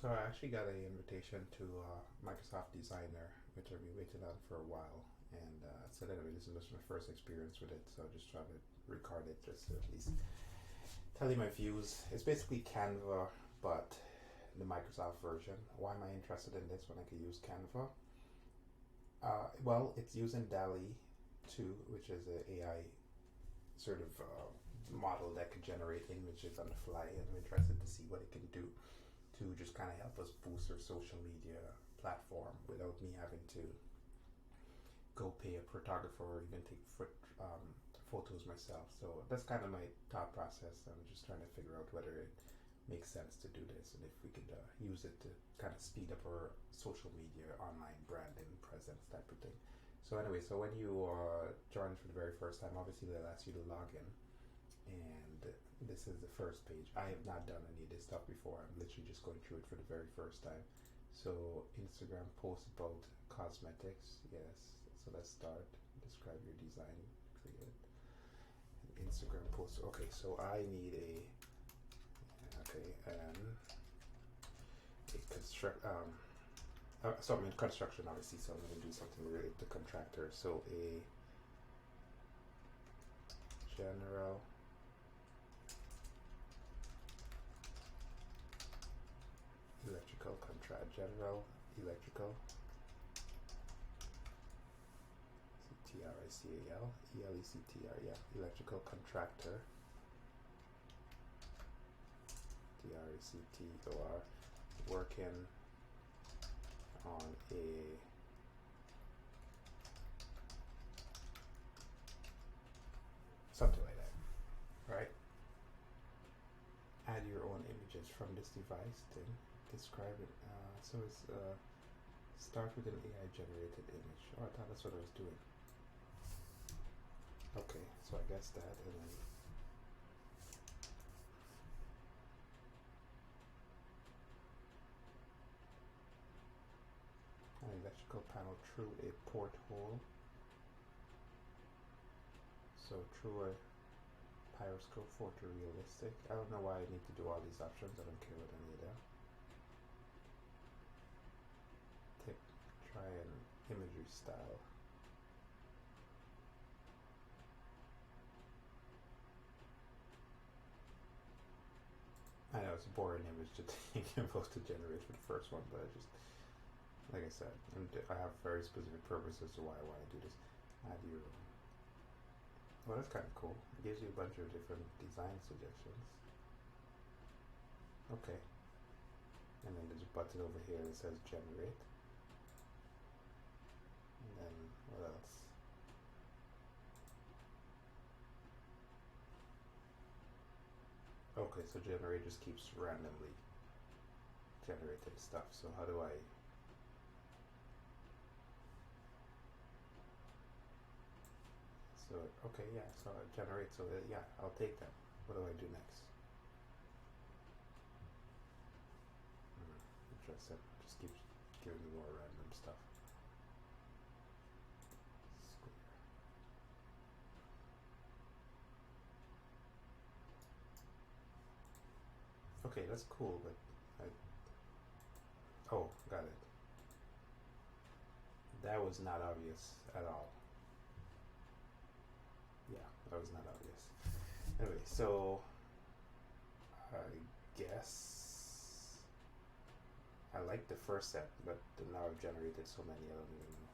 So I actually got an invitation to Microsoft Designer, which I've been waiting on for a while. And so anyway, this is just my first experience with it, so I just try to record it just to at least tell you my views. It's basically Canva, but the Microsoft version. Why am I interested in this when I could use Canva? Well, it's using DALL-E 2, which is an AI sort of model that could generate images on the fly, and I'm interested to see what it can do to just kind of help us boost our social media platform without me having to go pay a photographer or even take photos myself. So that's kind of my thought process. I'm just trying to figure out whether it makes sense to do this and if we could use it to kind of speed up our social media, online branding, presence type of thing. So anyway, so when you join for the very first time, obviously they'll ask you to log in, and this is the first page. I have not done any of this stuff before. I'm literally just going through it for the very first time. So Instagram post about cosmetics, yes. So let's start. Describe your design, create Instagram post. Okay, so I need so I'm in construction obviously, so I'm going to do something related to contractor. So a general electrical contract, general electrical, CTRICAL, ELECTR, yeah, electrical contractor, DRECTOR, working on a something like that, right? Add your own images from this device, then describe it. So it's start with an AI generated image. Oh, I thought that's what I was doing. Okay, so I guess that, and then an electrical panel through a porthole. So through a Pyroscope photorealistic. I don't know why I need to do all these options. I don't care what any of them. Try an imagery style. I know it's a boring image to think about to generate for the first one, but I just, like I said, I have very specific purposes to why I want to do this. Add your well, that's kind of cool. It gives you a bunch of different design suggestions. Okay. And then there's a button over here that says generate. And then what else? Okay, so generate just keeps randomly generating stuff. So how do I so okay, yeah, so I generate, so yeah, I'll take that. What do I do next? Interesting. Just keeps giving me more random stuff. Okay, that's cool, but oh, got it. That was not obvious at all. Yeah, that was not obvious. Anyway, so I guess I like the first set, but now I've generated so many, I don't even know.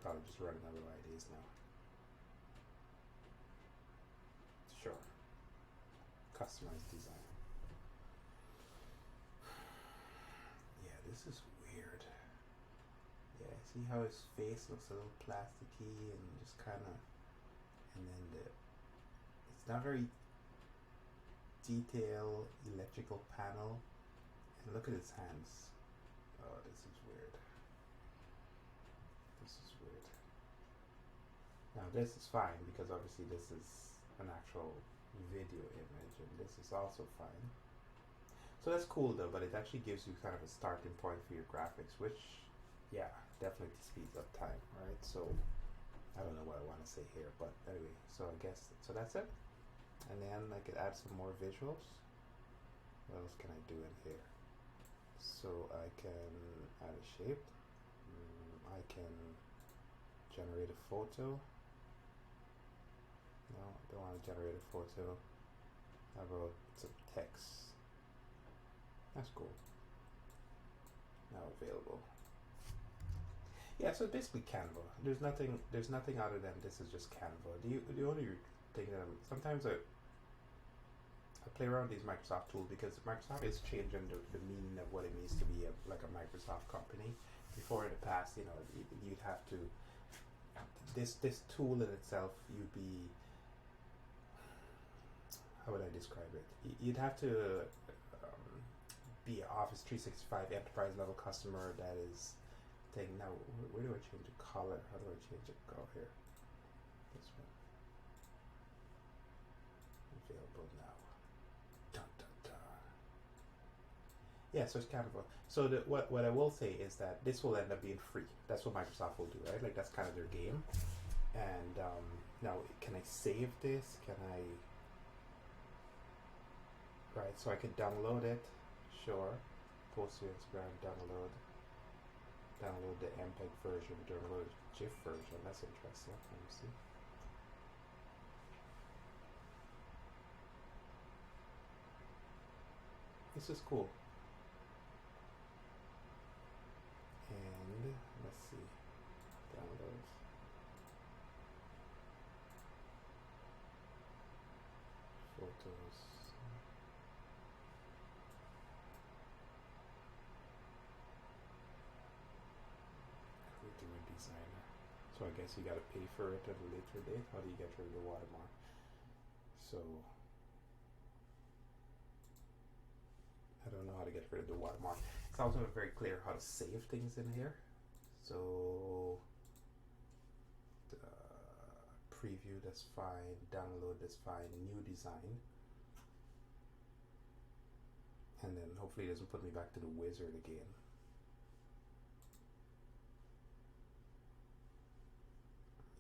Probably just running out of ideas now. Sure. Customized design. Yeah, this is weird. Yeah, see how his face looks a little plasticky and just kind of, and then it's not very detailed electrical panel. And look at his hands. Oh, this is weird. This is weird. Now this is fine because obviously this is an actual video image, and this is also fine. So that's cool though, but it actually gives you kind of a starting point for your graphics, which, yeah, definitely speeds up time, right? So I don't know what I want to say here, but anyway, so I guess, so that's it. And then I could add some more visuals. What else can I do in here? So I can add a shape. I can generate a photo. No, I don't want to generate a photo. How about some text? That's cool. Now available. Yeah, so basically Canva. There's nothing other than this is just Canva. The only thing that sometimes I play around these Microsoft tools because Microsoft is changing the meaning of what it means to be like a Microsoft company. Before in the past, you'd have to this tool in itself, you'd be, how would I describe it? You'd have to be an Office 365 enterprise level customer that is thing. Now, where do I change the color? How do I change it? Go here. This one. Available now. Dun, dun, dun. Yeah, so it's Canva. So what I will say is that this will end up being free. That's what Microsoft will do, right? Like that's kind of their game. And now, can I save this? Can I? Right, so I can download it. Sure. Post to Instagram. Download the MPEG version. Download the GIF version. That's interesting. Let me see. This is cool. And let's see. Downloads. Photos. Creating a designer. So I guess you gotta pay for it at a later date. How do you get rid of the watermark? So I don't know how to get rid of the watermark. It's also not very clear how to save things in here. So preview, that's fine. Download, that's fine. New design. And then hopefully it doesn't put me back to the wizard again.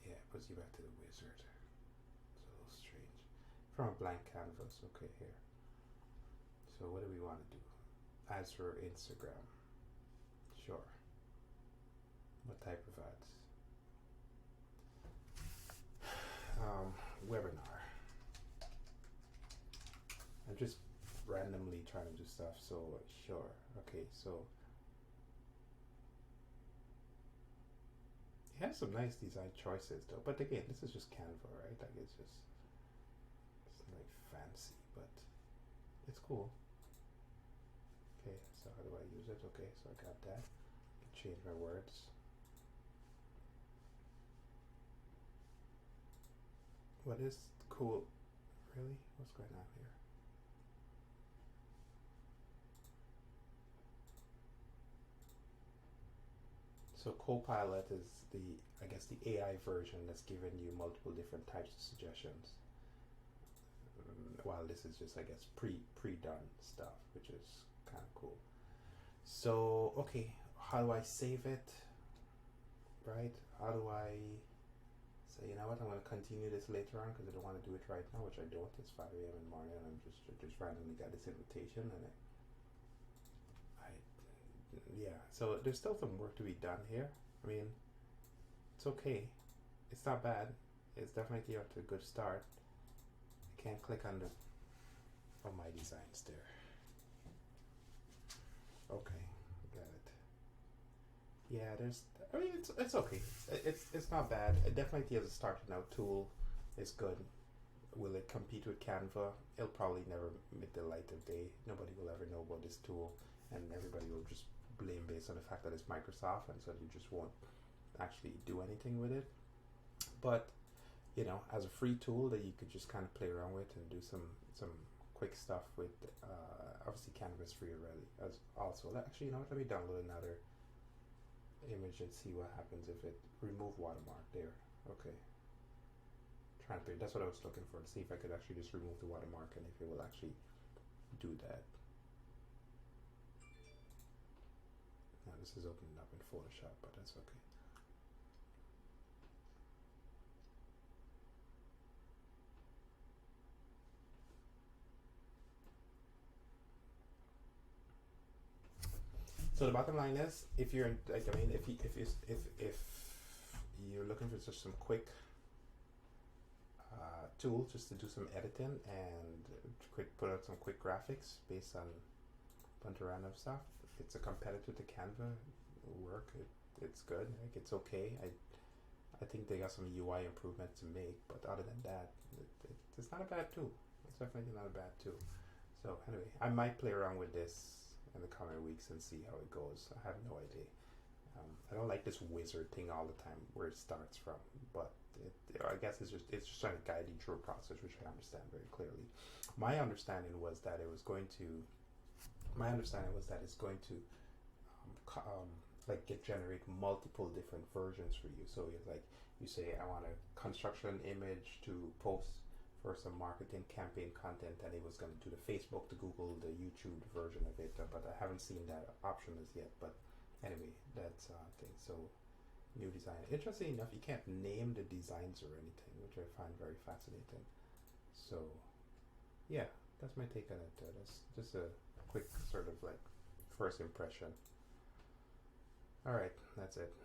Yeah, it puts you back to the wizard. It's a little strange. From a blank canvas. Okay, here. So what do we want to do? Ads for Instagram. Sure. What type of ads? Webinar. I'm just randomly trying to do stuff, so sure. Okay, so it has some nice design choices though, but again, this is just Canva, right? Like it's like fancy, but it's cool. Okay, so how do I use it? Okay, so I got that. I can change my words. What is cool? Really? What's going on here? So Copilot is I guess the AI version that's giving you multiple different types of suggestions. While this is just, I guess, pre-done stuff, which is kind of cool. So, okay, how do I save it? Right? How do I say, you know what, I'm going to continue this later on because I don't want to do it right now, which I don't. It's 5 a.m. in the morning and I'm just randomly got this invitation and yeah, so there's still some work to be done here. I mean, it's okay. It's not bad. It's definitely up to a good start. I can't click on my designs there. Okay, got it. Yeah, I mean, it's okay. It's not bad. It definitely as a starting out tool, it's good. Will it compete with Canva? It'll probably never meet the light of day. Nobody will ever know about this tool, and everybody will just blame based on the fact that it's Microsoft, and so you just won't actually do anything with it. But as a free tool that you could just kind of play around with and do some quick stuff with. Obviously, Canva is free already. As also, actually, let me download another image and see what happens if it remove watermark there. Okay. Transparent. That's what I was looking for, to see if I could actually just remove the watermark and if it will actually do that. Now this is opening up in Photoshop, but that's okay. So the bottom line is, if you're like, I mean, if you're looking for just some quick tool just to do some editing and put out some quick graphics based on a bunch of random stuff, it's a competitor to Canva work. It's good. Like, it's okay. I think they got some UI improvements to make, but other than that, it's not a bad tool. It's definitely not a bad tool. So anyway, I might play around with this in the coming weeks and see how it goes. I have no idea. I don't like this wizard thing all the time where it starts from, but I guess it's just trying to guide you through a process, which I understand very clearly. My understanding was that it's going to like generate multiple different versions for you. So it's like you say, I want a construction image to post for some marketing campaign content, and it was going to do the Facebook, the Google, the YouTube version of it, but I haven't seen that option as yet. But anyway, that's thing. So new design. Interesting enough, you can't name the designs or anything, which I find very fascinating. So yeah, that's my take on it. That's just a quick sort of like first impression. All right, that's it.